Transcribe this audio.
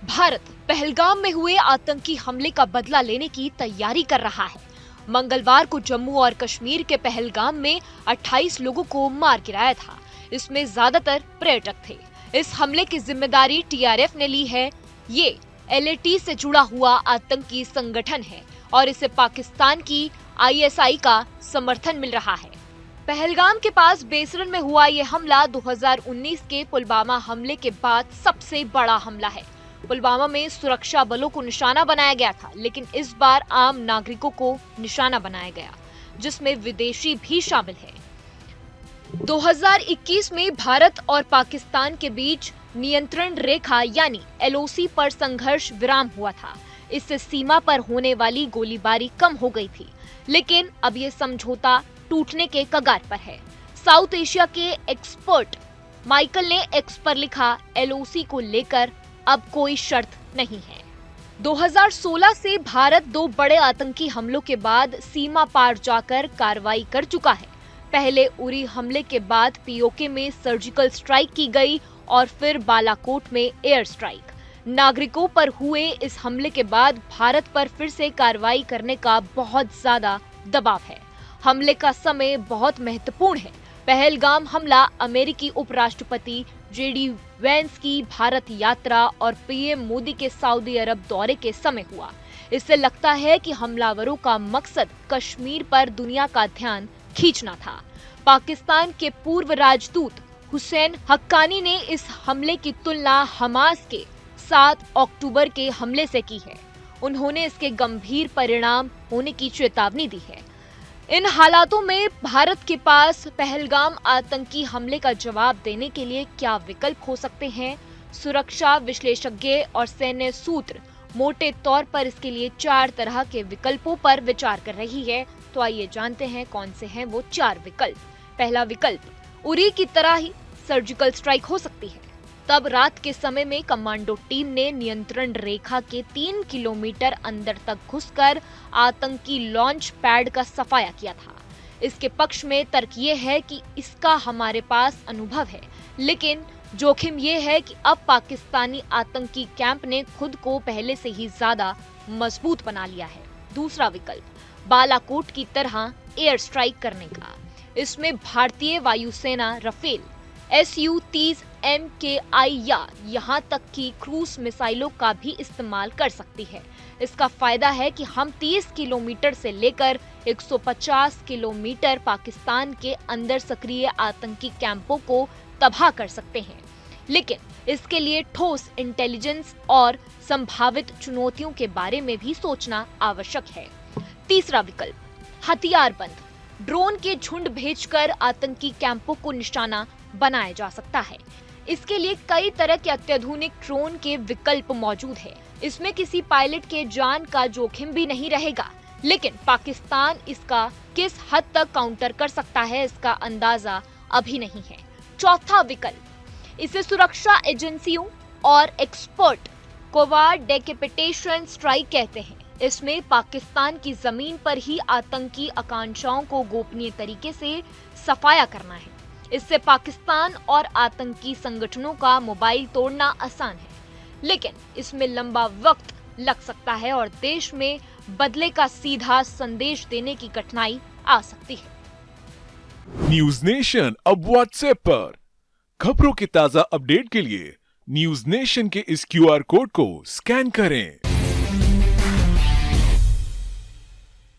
भारत पहलगाम में हुए आतंकी हमले का बदला लेने की तैयारी कर रहा है। मंगलवार को जम्मू और कश्मीर के पहलगाम में 28 लोगों को मार गिराया था। इसमें ज्यादातर पर्यटक थे। इस हमले की जिम्मेदारी टीआरएफ ने ली है। ये एलएटी से जुड़ा हुआ आतंकी संगठन है और इसे पाकिस्तान की आईएसआई का समर्थन मिल रहा है। पहलगाम के पास बेसरन में हुआ ये हमला 2019 के पुलवामा हमले के बाद सबसे बड़ा हमला है। पुलवामा में सुरक्षा बलों को निशाना बनाया गया था, लेकिन इस बार आम नागरिकों को निशाना बनाया गया, जिसमें विदेशी भी शामिल है। 2021 में भारत और पाकिस्तान के बीच नियंत्रण रेखा यानी एलओसी पर संघर्ष विराम हुआ था। इससे सीमा पर होने वाली गोलीबारी कम हो गई थी, लेकिन अब ये समझौता टूटने के कगार पर है। साउथ एशिया के एक्सपर्ट माइकल ने एक्स पर लिखा, एलओसी को लेकर अब कोई शर्त नहीं है। 2016 से भारत दो बड़े आतंकी हमलों के बाद सीमा पार जाकर कार्रवाई कर चुका है। पहले उरी हमले के बाद पीओके में सर्जिकल स्ट्राइक की गई और फिर बालाकोट में एयर स्ट्राइक। नागरिकों पर हुए इस हमले के बाद भारत पर फिर से कार्रवाई करने का बहुत ज्यादा दबाव है। हमले का समय बहुत महत्वपूर्ण है। पहलगाम हमला अमेरिकी उपराष्ट्रपति जेडी वेंस की भारत यात्रा और पीएम मोदी के सऊदी अरब दौरे के समय हुआ। इससे लगता है कि हमलावरों का मकसद कश्मीर पर दुनिया का ध्यान खींचना था। पाकिस्तान के पूर्व राजदूत हुसैन हक्कानी ने इस हमले की तुलना हमास के 7 अक्टूबर के हमले से की है। उन्होंने इसके गंभीर परिणाम होने की चेतावनी दी है। इन हालातों में भारत के पास पहलगाम आतंकी हमले का जवाब देने के लिए क्या विकल्प हो सकते हैं? सुरक्षा विशेषज्ञ और सैन्य सूत्र मोटे तौर पर इसके लिए 4 तरह के विकल्पों पर विचार कर रही है। तो आइए जानते हैं कौन से हैं वो 4 विकल्प। पहला विकल्प, उरी की तरह ही सर्जिकल स्ट्राइक हो सकती है। तब रात के समय में कमांडो टीम ने नियंत्रण रेखा के 3 किलोमीटर अंदर तक घुसकर आतंकी लॉन्च पैड का सफाया किया था। इसके पक्ष में तर्क ये है कि इसका हमारे पास अनुभव है, लेकिन जोखिम ये है कि अब पाकिस्तानी आतंकी कैंप ने खुद को पहले से ही ज्यादा मजबूत बना लिया है। दूसरा विकल्प, बालाकोट की तरह एयर स्ट्राइक करने का। इसमें भारतीय वायुसेना राफेल Su-30 MKI या यहाँ तक कि क्रूज मिसाइलों का भी इस्तेमाल कर सकती है। इसका फायदा है कि हम 30 किलोमीटर से लेकर 150 किलोमीटर पाकिस्तान के अंदर सक्रिय आतंकी कैंपों को तबाह कर सकते हैं, लेकिन इसके लिए ठोस इंटेलिजेंस और संभावित चुनौतियों के बारे में भी सोचना आवश्यक है। तीसरा विकल्प, हथियारबंद ड्रोन के झुंड भेजकर आतंकी कैंपों को निशाना बनाया जा सकता है। इसके लिए कई तरह के अत्याधुनिक ड्रोन के विकल्प मौजूद है। इसमें किसी पायलट के जान का जोखिम भी नहीं रहेगा, लेकिन पाकिस्तान इसका किस हद तक काउंटर कर सकता है, इसका अंदाजा अभी नहीं है। चौथा विकल्प, इसे सुरक्षा एजेंसियों और एक्सपर्ट कोवाड डेकेपिटेशन स्ट्राइक कहते हैं। इसमें पाकिस्तान की जमीन पर ही आतंकी आकांक्षाओं को गोपनीय तरीके से सफाया करना है। इससे पाकिस्तान और आतंकी संगठनों का मोबाइल तोड़ना आसान है, लेकिन इसमें लंबा वक्त लग सकता है और देश में बदले का सीधा संदेश देने की कठिनाई आ सकती है। न्यूज नेशन अब व्हाट्सएप पर खबरों के ताजा अपडेट के लिए न्यूज नेशन के इस क्यूआर कोड को स्कैन करें।